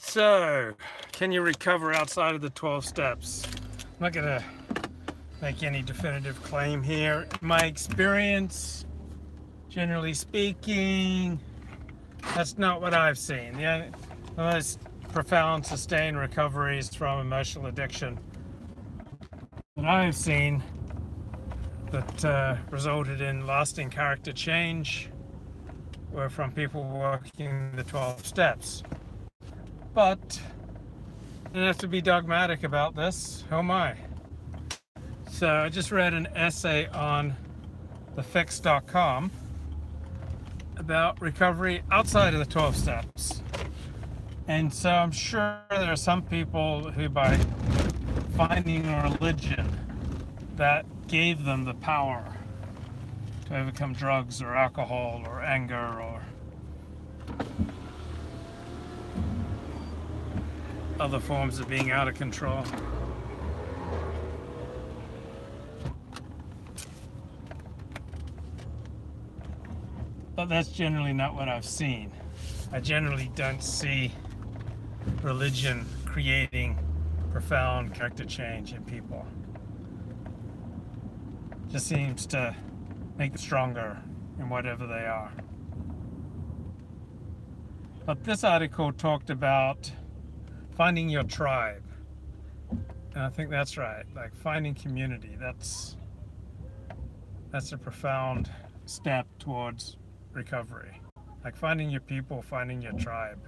So, can you recover outside of the 12 steps? I'm not going to make any definitive claim here. In my experience, generally speaking, that's not what I've seen. The most profound, sustained recoveries from emotional addiction that I've seen that resulted in lasting character change were from people working the 12 steps. But I don't have to be dogmatic about this. Who am I? So I just read an essay on thefix.com about recovery outside of the 12 steps. And so I'm sure there are some people who, by finding a religion that gave them the power to overcome drugs or alcohol or anger or other forms of being out of control, but that's generally not what I've seen. I generally don't see religion creating profound character change in people. It just seems to make them stronger in whatever they are. But this article talked about finding your tribe. And I think that's right. Like finding community. That's a profound step towards recovery. Like finding your people, finding your tribe.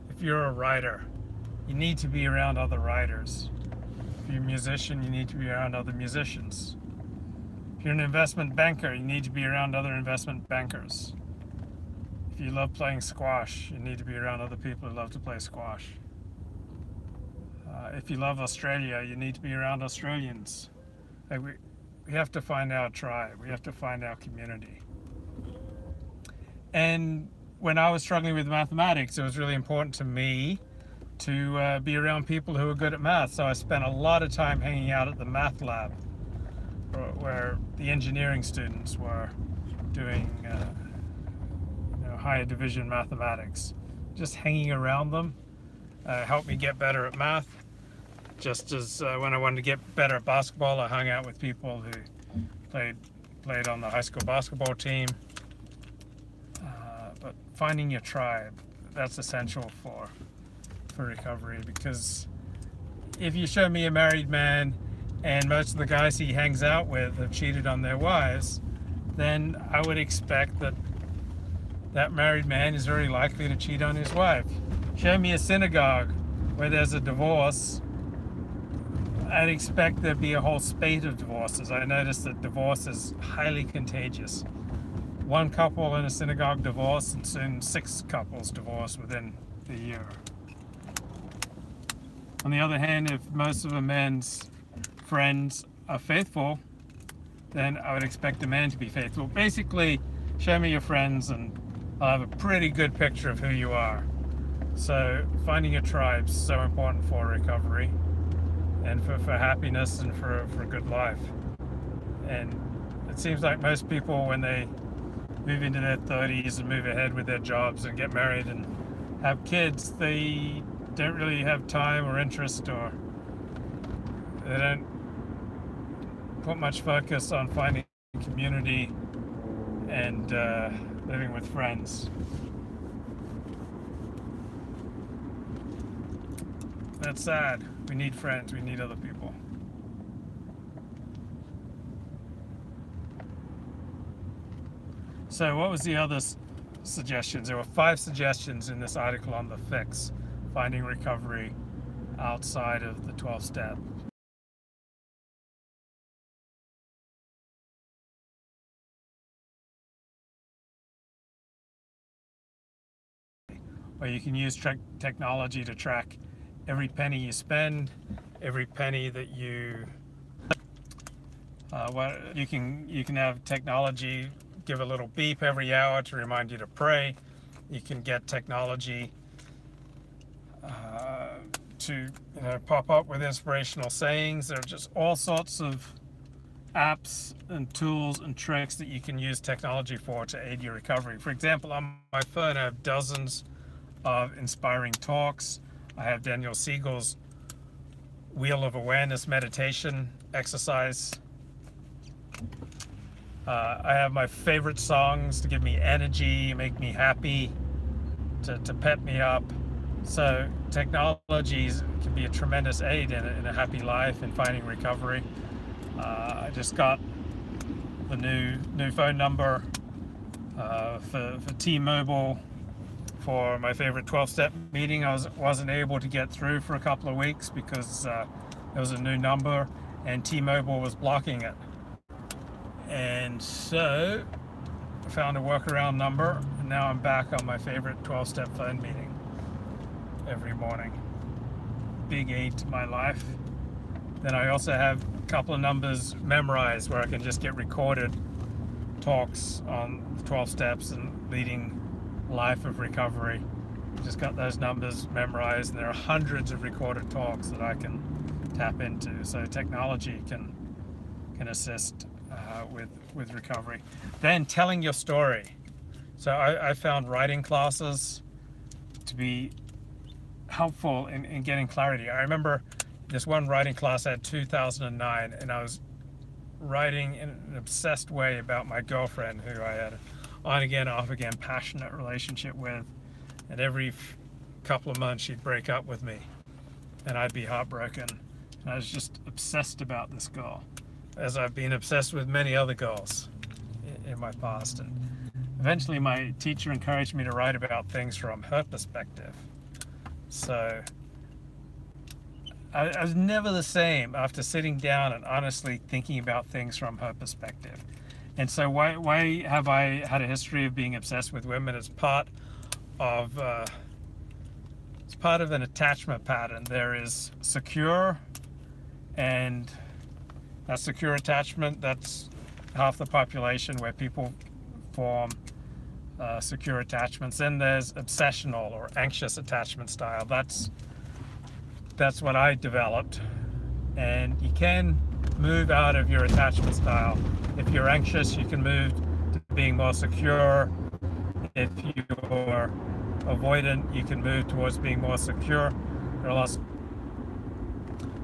If you're a writer, you need to be around other writers. If you're a musician, you need to be around other musicians. If you're an investment banker, you need to be around other investment bankers. If you love playing squash, you need to be around other people who love to play squash. If you love Australia, you need to be around Australians. Like we have to find our tribe. We have to find our community. And when I was struggling with mathematics, it was really important to me to be around people who were good at math. So I spent a lot of time hanging out at the math lab, where the engineering students were doing higher division mathematics. Just hanging around them helped me get better at math. Just as when I wanted to get better at basketball, I hung out with people who played on the high school basketball team. But finding your tribe, that's essential for recovery, because if you show me a married man and most of the guys he hangs out with have cheated on their wives, then I would expect that married man is very likely to cheat on his wife. Show me a synagogue where there's a divorce, I'd expect there'd be a whole spate of divorces. I noticed that divorce is highly contagious. One couple in a synagogue divorce, and soon 6 couples divorce within the year. On the other hand, if most of a man's friends are faithful, then I would expect the man to be faithful. Basically, show me your friends and I'll have a pretty good picture of who you are. So finding a tribe is so important for recovery and for happiness and for a good life. And it seems like most people, when they move into their 30s and move ahead with their jobs and get married and have kids, they don't really have time or interest, or they don't put much focus on finding community and living with friends. That's sad. We need friends. We need other people. So what was the other suggestions? There were 5 suggestions in this article on the fix, finding recovery outside of the 12 step. Or you can use technology to track every penny you spend, every penny that you you can have technology give a little beep every hour to remind you to pray. You can get technology to pop up with inspirational sayings. There are just all sorts of apps and tools and tricks that you can use technology for to aid your recovery. For example, on my phone I have dozens of inspiring talks. I have Daniel Siegel's Wheel of Awareness meditation exercise. I have my favorite songs to give me energy, make me happy, to pep me up. So technologies can be a tremendous aid in a happy life and finding recovery. I just got the new phone number for T-Mobile for my favorite 12-step meeting. I wasn't able to get through for a couple of weeks because there was a new number and T-Mobile was blocking it. And so I found a workaround number, and now I'm back on my favorite 12-step phone meeting every morning. Big aid to my life. Then I also have a couple of numbers memorized where I can just get recorded talks on the 12 steps and leading life of recovery. Just got those numbers memorized, and there are hundreds of recorded talks that I can tap into. So technology can assist with recovery. Then telling your story. So I found writing classes to be helpful in getting clarity. I remember this one writing class I had 2009, and I was writing in an obsessed way about my girlfriend, who I had on again, off again passionate relationship with, and every couple of months she'd break up with me and I'd be heartbroken. And I was just obsessed about this girl, as I've been obsessed with many other girls in my past. And eventually my teacher encouraged me to write about things from her perspective. So I was never the same after sitting down and honestly thinking about things from her perspective. And so why have I had a history of being obsessed with women? It's part of an attachment pattern. There is secure, and that secure attachment, that's half the population where people form secure attachments. Then there's obsessional or anxious attachment style. That's what I developed. And you can move out of your attachment style. If you're anxious, you can move to being more secure. If you're avoidant, you can move towards being more secure.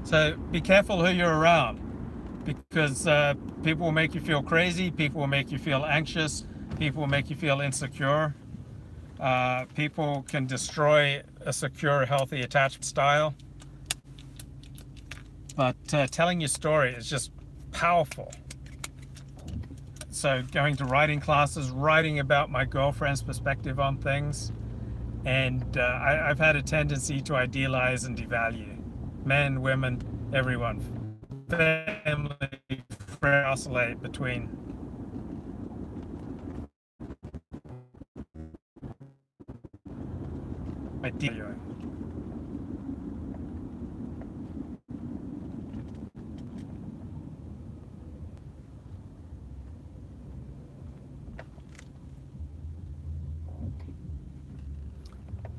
So be careful who you're around, because people will make you feel crazy, people will make you feel anxious, people will make you feel insecure. People can destroy a secure, healthy attachment style. But telling your story is just powerful. So going to writing classes, writing about my girlfriend's perspective on things. And I've had a tendency to idealize and devalue men, women, everyone. Family, oscillate between idealizing.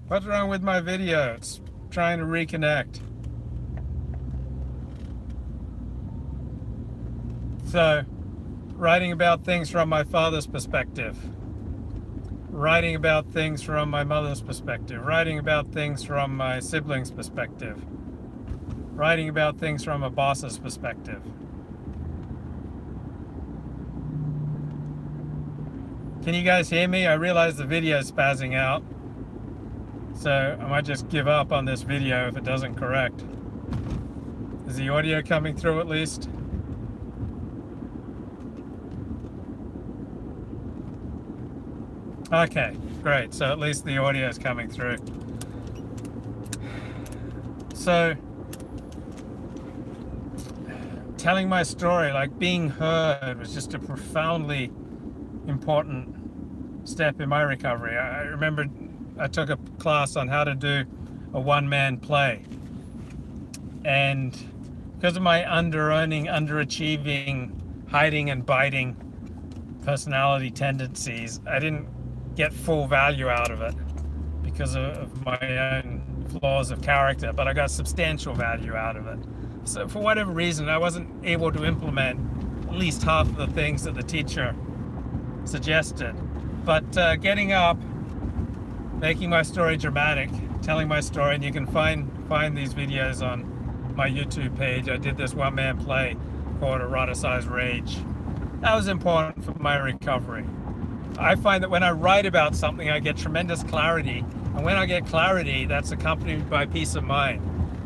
What's wrong with my video? It's trying to reconnect. So, writing about things from my father's perspective. Writing about things from my mother's perspective. Writing about things from my siblings' perspective. Writing about things from a boss's perspective. Can you guys hear me? I realize the video is spazzing out. So I might just give up on this video if it doesn't correct. Is the audio coming through at least? Okay, great. So at least the audio is coming through. So telling my story, like being heard, was just a profoundly important step in my recovery. I remember I took a class on how to do a one-man play, and because of my under-earning, underachieving, hiding and biting personality tendencies, I didn't get full value out of it because of my own flaws of character, but I got substantial value out of it. So for whatever reason, I wasn't able to implement at least half of the things that the teacher suggested. But getting up making my story dramatic, telling my story, and you can find these videos on my YouTube page. I did this one-man play called Eroticized Rage. That was important for my recovery. I find that when I write about something, I get tremendous clarity, and when I get clarity, that's accompanied by peace of mind.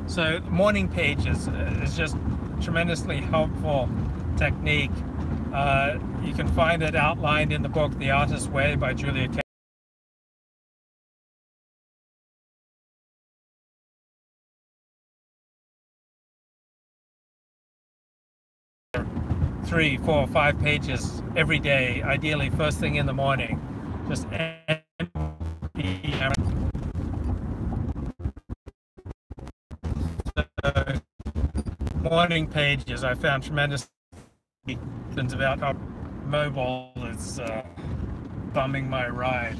So morning pages is just tremendously helpful technique. You can find it outlined in the book The Artist's Way by Julia K. 3, 4, 5 pages every day, ideally first thing in the morning. Just empty. So, morning pages, I found tremendous things about how mobile is bumming my ride.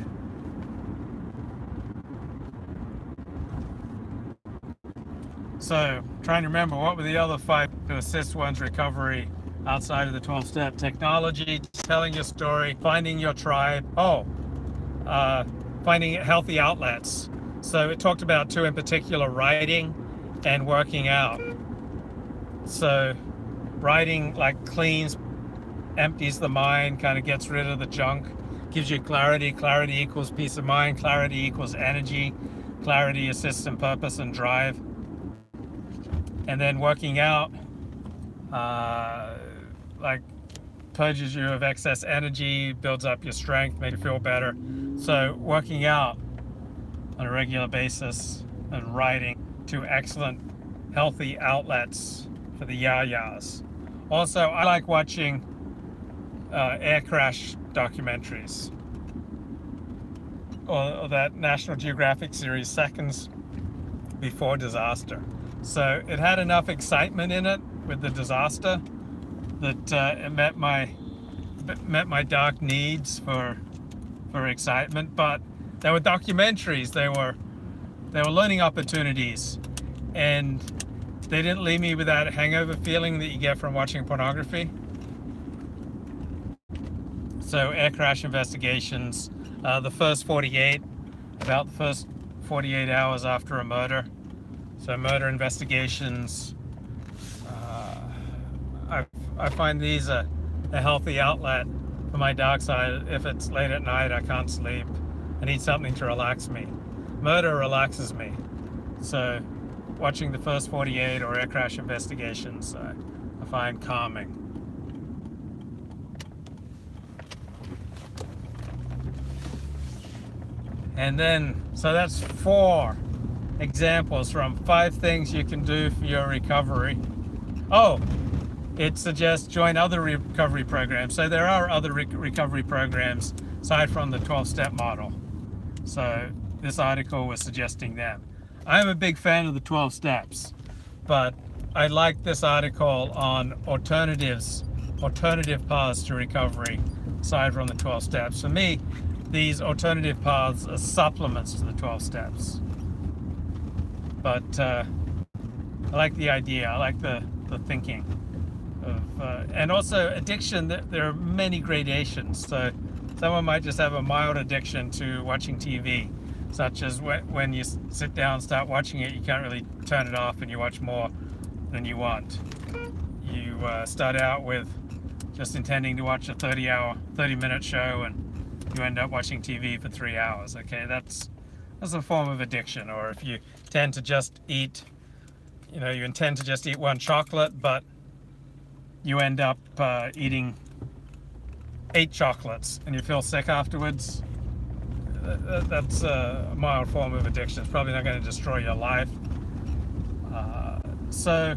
So, trying to remember what were the other 5 to assist one's recovery outside of the 12-step: technology, telling your story, finding your tribe, finding healthy outlets. So it talked about 2 in particular: writing and working out. So writing like cleans, empties the mind, kind of gets rid of the junk, gives you clarity. Clarity equals peace of mind. Clarity equals energy. Clarity assists in purpose and drive. And then working out, like purges you of excess energy, builds up your strength, makes you feel better. So working out on a regular basis and writing, 2 excellent healthy outlets for the yayas. Also, I like watching air crash documentaries, or that National Geographic series, Seconds Before Disaster. So it had enough excitement in it with the disaster that it met my dark needs for excitement. But they were documentaries. They were learning opportunities, and they didn't leave me with that hangover feeling that you get from watching pornography. So air crash investigations, the first 48, about the first 48 hours after a murder. So murder investigations, I find these a healthy outlet for my dark side. If it's late at night, I can't sleep, I need something to relax me. Murder relaxes me. So watching the first 48 or air crash investigations, I find calming. And then, so that's 4 examples from 5 things you can do for your recovery. Oh, it suggests join other recovery programs. So there are other recovery programs aside from the 12-step model. So this article was suggesting them. I'm a big fan of the 12 steps, but I like this article on alternative paths to recovery aside from the 12 steps. For me, these alternative paths are supplements to the 12 steps. But I like the idea, I like the thinking of, and also addiction. There are many gradations. So someone might just have a mild addiction to watching TV, such as when you sit down and start watching it, you can't really turn it off and you watch more than you want. You start out with just intending to watch a 30-minute show, and you end up watching TV for 3 hours. Okay, that's a form of addiction. Or if you tend to just eat, you intend to just eat 1 chocolate, but you end up eating 8 chocolates and you feel sick afterwards. That's a mild form of addiction. It's probably not going to destroy your life. So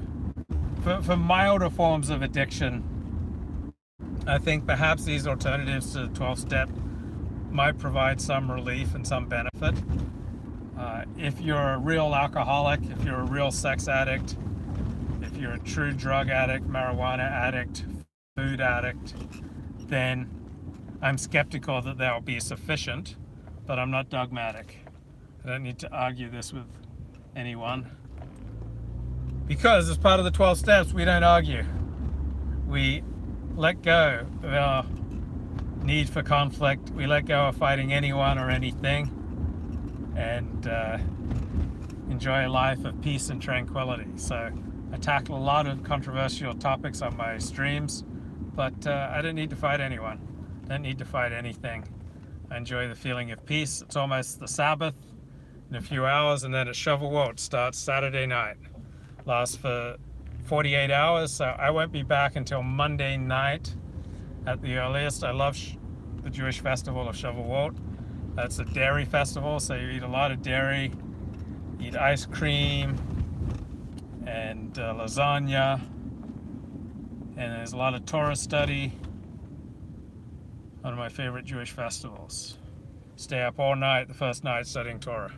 for milder forms of addiction, I think perhaps these alternatives to the 12-step might provide some relief and some benefit. If you're a real alcoholic, if you're a real sex addict, if you're a true drug addict, marijuana addict, food addict, then I'm skeptical that that will be sufficient, but I'm not dogmatic. I don't need to argue this with anyone. Because as part of the 12 steps, we don't argue. We let go of our need for conflict. We let go of fighting anyone or anything. and enjoy a life of peace and tranquility. So I tackle a lot of controversial topics on my streams, but I don't need to fight anyone. I don't need to fight anything. I enjoy the feeling of peace. It's almost the Sabbath in a few hours, and then at Shavuot starts Saturday night. Lasts for 48 hours, so I won't be back until Monday night at the earliest. I love the Jewish festival of Shavuot. That's a dairy festival, so you eat a lot of dairy, eat ice cream and lasagna, and there's a lot of Torah study. One of my favorite Jewish festivals. Stay up all night, the first night, studying Torah.